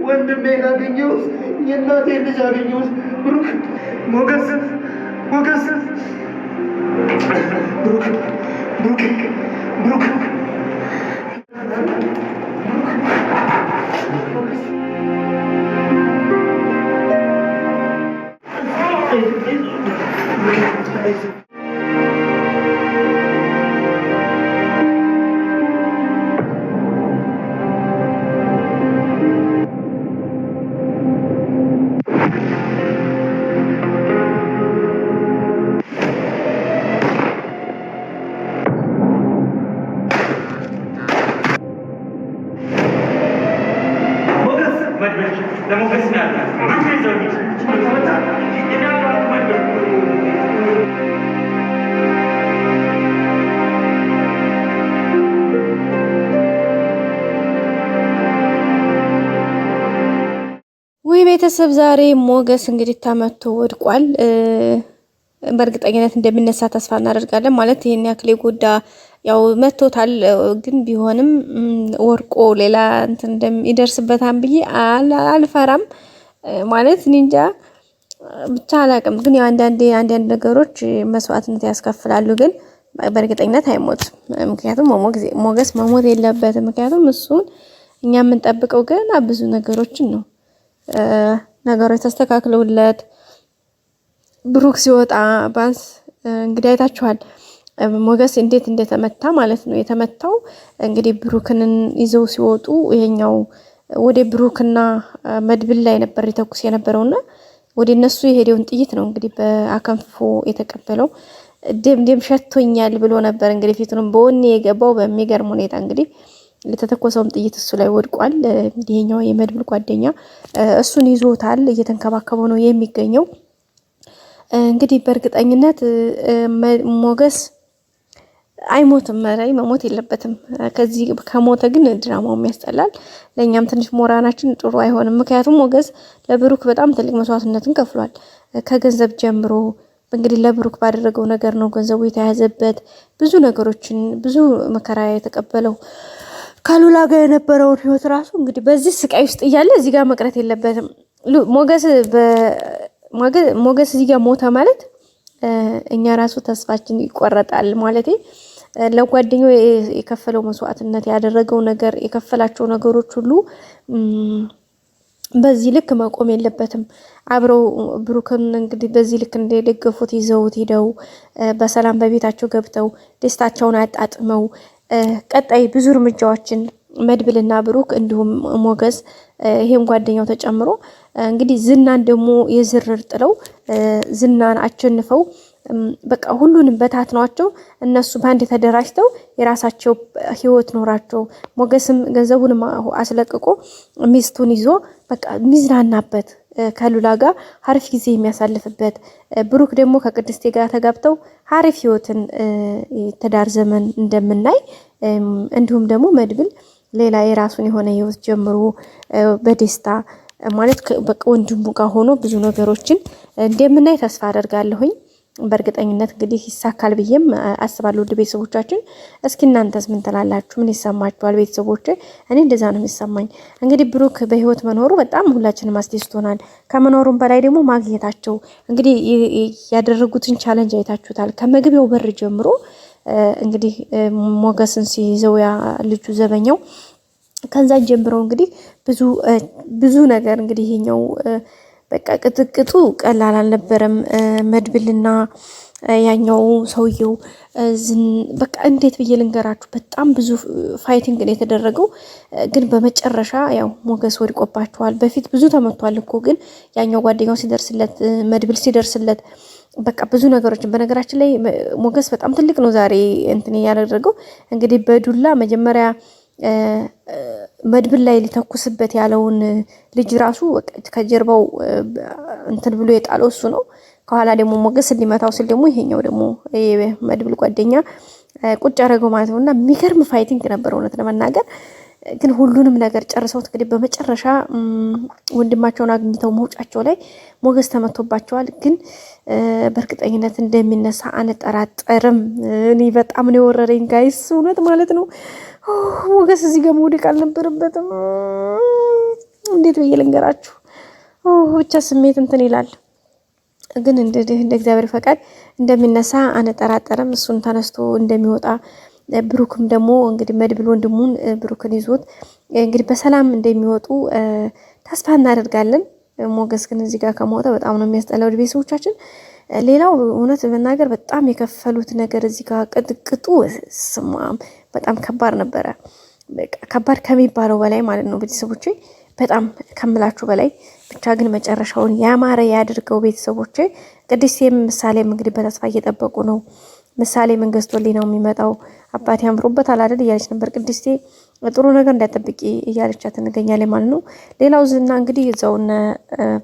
ወንድሜን አገኘሁት። የእናቴን ልጅ አገኘሁት። ብሩክ ሞገስ ብሩክ ወይ ቤተሰብ ዛሬ ሞገስ እንግዲህ ተመቶ ወድቋል። በእርግጠኝነት እንደሚነሳ ተስፋ እናደርጋለን። ማለት ይሄን ያክል የጎዳ ያው መቶታል፣ ግን ቢሆንም ወርቆ ሌላ እንትን እንደሚደርስበታል ብዬ አልፈራም። ማለት ኒንጃ ብቻ አላቅም። ግን ያው አንዳንድ ነገሮች መስዋዕትነት ያስከፍላሉ። ግን በእርግጠኝነት አይሞትም። ምክንያቱም ሞገስ መሞት የለበትም። ምክንያቱም እሱን እኛ የምንጠብቀው ገና ብዙ ነገሮችን ነው። ነገሮች ተስተካክለውለት ብሩክ ሲወጣ ባንስ እንግዲህ አይታችኋል ሞገስ እንዴት እንደተመታ ማለት ነው። የተመታው እንግዲህ ብሩክን ይዘው ሲወጡ ይሄኛው ወደ ብሩክና መድብል ላይ ነበር የተኩስ የነበረውና ወደ እነሱ የሄደውን ጥይት ነው እንግዲህ በአከንፎ የተቀበለው። ደም ሸቶኛል ብሎ ነበር እንግዲህ ፊቱንም በወኔ የገባው። በሚገርም ሁኔታ እንግዲህ ለተተኮሰውም ጥይት እሱ ላይ ወድቋል። ይሄኛው የመድብል ጓደኛ እሱን ይዞታል፣ እየተንከባከበው ነው የሚገኘው። እንግዲህ በእርግጠኝነት ሞገስ አይሞትም። መራይ መሞት የለበትም። ከዚህ ከሞተ ግን ድራማው ያስጠላል። ለኛም ትንሽ ሞራናችን ጥሩ አይሆንም። ምክንያቱም ሞገስ ለብሩክ በጣም ትልቅ መስዋዕትነትን ከፍሏል። ከገንዘብ ጀምሮ እንግዲህ ለብሩክ ባደረገው ነገር ነው ገንዘቡ የተያዘበት። ብዙ ነገሮችን ብዙ መከራ የተቀበለው ካሉላ ጋር የነበረውን ህይወት ራሱ እንግዲህ በዚህ ስቃይ ውስጥ እያለ እዚህ ጋር መቅረት የለበትም። ሞገስ እዚህ ጋር ሞተ ማለት እኛ ራሱ ተስፋችን ይቆረጣል ማለት ለጓደኛው የከፈለው መስዋዕትነት ያደረገው ነገር የከፈላቸው ነገሮች ሁሉ በዚህ ልክ መቆም የለበትም። አብረው ብሩክን እንግዲህ በዚህ ልክ እንደደገፉት ይዘውት ሄደው በሰላም በቤታቸው ገብተው ደስታቸውን አጣጥመው ቀጣይ ብዙ እርምጃዎችን መድብልና ብሩክ እንዲሁም ሞገስ ይሄም ጓደኛው ተጨምሮ እንግዲህ ዝናን ደግሞ የዝርር ጥለው ዝናን አቸንፈው በቃ ሁሉንም በታትኗቸው እነሱ ባንድ ተደራጅተው የራሳቸው ህይወት ኖራቸው ሞገስም ገንዘቡን አስለቅቆ ሚስቱን ይዞ በቃ ሚዝናናበት ከሉላ ጋር አሪፍ ጊዜ የሚያሳልፍበት ብሩክ ደግሞ ከቅድስቴ ጋር ተጋብተው አሪፍ ህይወትን ተዳር ዘመን እንደምናይ እንዲሁም ደግሞ መድብል ሌላ የራሱን የሆነ ህይወት ጀምሮ በደስታ ማለት በቃ ወንድሙ ጋር ሆኖ ብዙ ነገሮችን እንደምናይ ተስፋ አደርጋለሁኝ። በእርግጠኝነት እንግዲህ ይሳካል ብዬም አስባለሁ። ውድ ቤተሰቦቻችን እስኪ እናንተስ ምን ትላላችሁ? ምን ይሰማችኋል? ቤተሰቦቼ እኔ እንደዛ ነው የሚሰማኝ። እንግዲህ ብሩክ በህይወት መኖሩ በጣም ሁላችንም አስደስቶናል። ከመኖሩም በላይ ደግሞ ማግኘታቸው እንግዲህ ያደረጉትን ቻሌንጅ አይታችሁታል። ከመግቢያው በር ጀምሮ እንግዲህ ሞገስን ሲይዘው ያ ልጁ ዘበኛው ከዛ ጀምረው እንግዲህ ብዙ ነገር እንግዲህ ይሄኛው በቃ ቅጥቅጡ ቀላል አልነበረም። መድብልና ያኛው ሰውየው በቃ እንዴት ብዬ ልንገራችሁ፣ በጣም ብዙ ፋይቲንግ ነው የተደረገው። ግን በመጨረሻ ያው ሞገስ ወድቆባቸዋል። በፊት ብዙ ተመቷል እኮ ግን ያኛው ጓደኛው ሲደርስለት መድብል ሲደርስለት በቃ ብዙ ነገሮችን በነገራችን ላይ ሞገስ በጣም ትልቅ ነው ዛሬ እንትን ያደረገው። እንግዲህ በዱላ መጀመሪያ መድብል ላይ ሊተኩስበት ያለውን ልጅ ራሱ ከጀርባው እንትን ብሎ የጣለው እሱ ነው። ከኋላ ደግሞ ሞገስ ሊመታው ሲል ደግሞ ይሄኛው ደግሞ መድብል ጓደኛ ቁጭ አደረገው ማለት ነውና የሚገርም ፋይቲንግ ነበር እውነት ለመናገር። ግን ሁሉንም ነገር ጨርሰውት እንግዲህ በመጨረሻ ወንድማቸውን አግኝተው መውጫቸው ላይ ሞገስ ተመቶባቸዋል። ግን በእርግጠኝነት እንደሚነሳ አንጠራጠርም። እኔ በጣም ነው የወረረኝ ጋይስ፣ እውነት ማለት ነው። ሞገስ እዚህ ጋር መውደቅ አልነበረበትም። እንዴት ብዬ ልንገራችሁ? ብቻ ስሜት እንትን ይላል። ግን እንደ እግዚአብሔር ፈቃድ እንደሚነሳ አንጠራጠርም። እሱን ተነስቶ እንደሚወጣ ብሩክም ደግሞ እንግዲህ መድብል ወንድሙን ብሩክን ይዞት እንግዲህ በሰላም እንደሚወጡ ተስፋ እናደርጋለን። ሞገስ ግን እዚህ ጋር ከሞተ በጣም ነው የሚያስጠላው ቤተሰቦቻችን። ሌላው እውነት መናገር በጣም የከፈሉት ነገር እዚህ ጋር ቅጥቅጡ ስማም በጣም ከባድ ነበረ። ከባድ ከሚባለው በላይ ማለት ነው ቤተሰቦቼ፣ በጣም ከምላችሁ በላይ። ብቻ ግን መጨረሻውን ያማረ ያድርገው ቤተሰቦቼ። ቅድስቴም ምሳሌም እንግዲህ በተስፋ እየጠበቁ ነው። ምሳሌ ምን ገዝቶልኝ ነው የሚመጣው አባቴ አምሮበታል አይደል እያለች ነበር። ቅድስቴ ጥሩ ነገር እንዳጠብቂ እያለቻት እንገኛለን ማለት ነው። ሌላው ዝና እንግዲህ እዛው እነ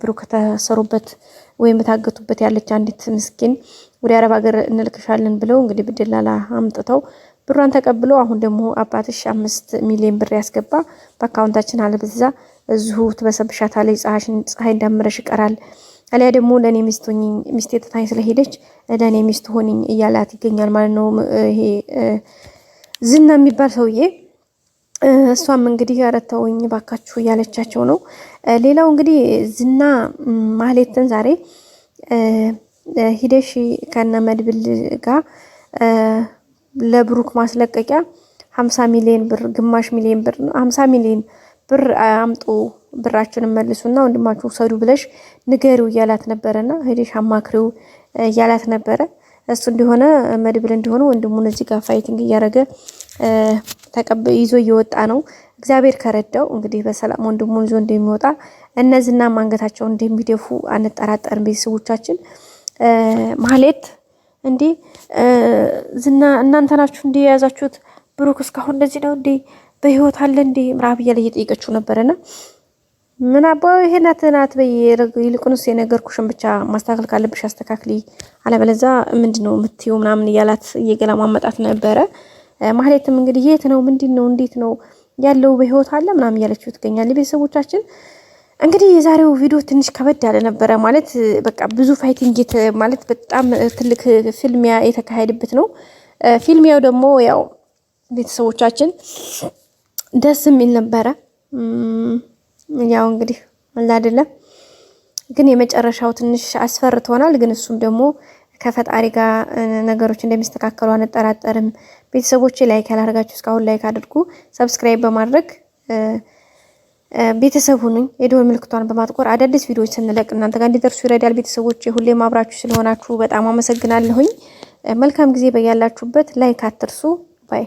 ብሩክ ተሰሩበት ወይም ታገቱበት ያለች አንዲት ምስኪን ወደ አረብ ሀገር እንልክሻለን ብለው እንግዲህ ብድላላ አምጥተው ብሯን ተቀብለው አሁን ደግሞ አባትሽ 5 ሚሊዮን ብር ያስገባ በአካውንታችን አለበዛ እዚሁ ትበሰብሻታለች፣ ፀሐይ እንዳምረሽ ይቀራል አሊያ ደግሞ ለኔ ሚስት ሆኚ ሚስቴ ትታኝ ስለሄደች ለኔ ሚስት ሆኚኝ እያላት ይገኛል ማለት ነው። ይሄ ዝና የሚባል ሰውዬ እሷም እንግዲህ ያረተውኝ ባካችሁ እያለቻቸው ነው። ሌላው እንግዲህ ዝና ማህሌትን ዛሬ ሂደሽ ከነ መድብል ጋር ለብሩክ ማስለቀቂያ 50 ሚሊዮን ብር ግማሽ ሚሊዮን ብር ነው 50 ሚሊዮን ብር አምጡ ብራችንን መልሱና ወንድማችሁ ሰዱ ብለሽ ንገሪው እያላት ነበረና ሄደሽ አማክሪው እያላት ነበረ። እሱ እንደሆነ መድብል እንደሆነ ወንድሙን እዚህ ጋር ፋይቲንግ እያደረገ ይዞ እየወጣ ነው። እግዚአብሔር ከረዳው እንግዲህ በሰላም ወንድሙን ይዞ እንደሚወጣ እነዚህና ማንገታቸው እንደሚደፉ አንጠራጠርም ቤተሰቦቻችን። ማህሌት እንዴ ዝና እናንተ ናችሁ እንዴ የያዛችሁት? ብሩክ እስካሁን እንደዚህ ነው እንዴ? በህይወት አለ እንዴ? ምራብ እያለ እየጠየቀችው ነበረና ምን አባው ይሄ ናት ይልቁንስ የነገርኩሽን ብቻ ማስተካከል ካለብሽ አስተካክሊ፣ አለበለዛ ምንድነው የምትይው ምናምን እያላት እየገላማመጣት ነበረ። ማህሌትም እንግዲህ የት ነው ምንድነው እንዴት ነው ያለው በህይወት አለ ምናምን እያለችው ትገኛለች። ቤተሰቦቻችን እንግዲህ የዛሬው ቪዲዮ ትንሽ ከበድ ያለ ነበረ ማለት በቃ ብዙ ፋይቲንግ ማለት በጣም ትልቅ ፊልሚያ የተካሄደበት ነው። ፊልሚያው ደግሞ ያው ቤተሰቦቻችን ደስ የሚል ነበረ። ያው እንግዲህ አላ አይደለም ግን የመጨረሻው ትንሽ አስፈርቶናል። ግን እሱም ደግሞ ከፈጣሪ ጋር ነገሮች እንደሚስተካከሉ አንጠራጠርም። ቤተሰቦቼ ላይክ ያላደረጋችሁ እስካሁን ላይክ አድርጉ፣ ሰብስክራይብ በማድረግ ቤተሰብ ሁኑኝ። የደወል ምልክቷን በማጥቆር አዳዲስ ቪዲዮዎች ስንለቅ እናንተ ጋር እንዲደርሱ ይረዳል። ቤተሰቦቼ ሁሌም አብራችሁ ስለሆናችሁ በጣም አመሰግናለሁኝ። መልካም ጊዜ በያላችሁበት። ላይክ አትርሱ። ባይ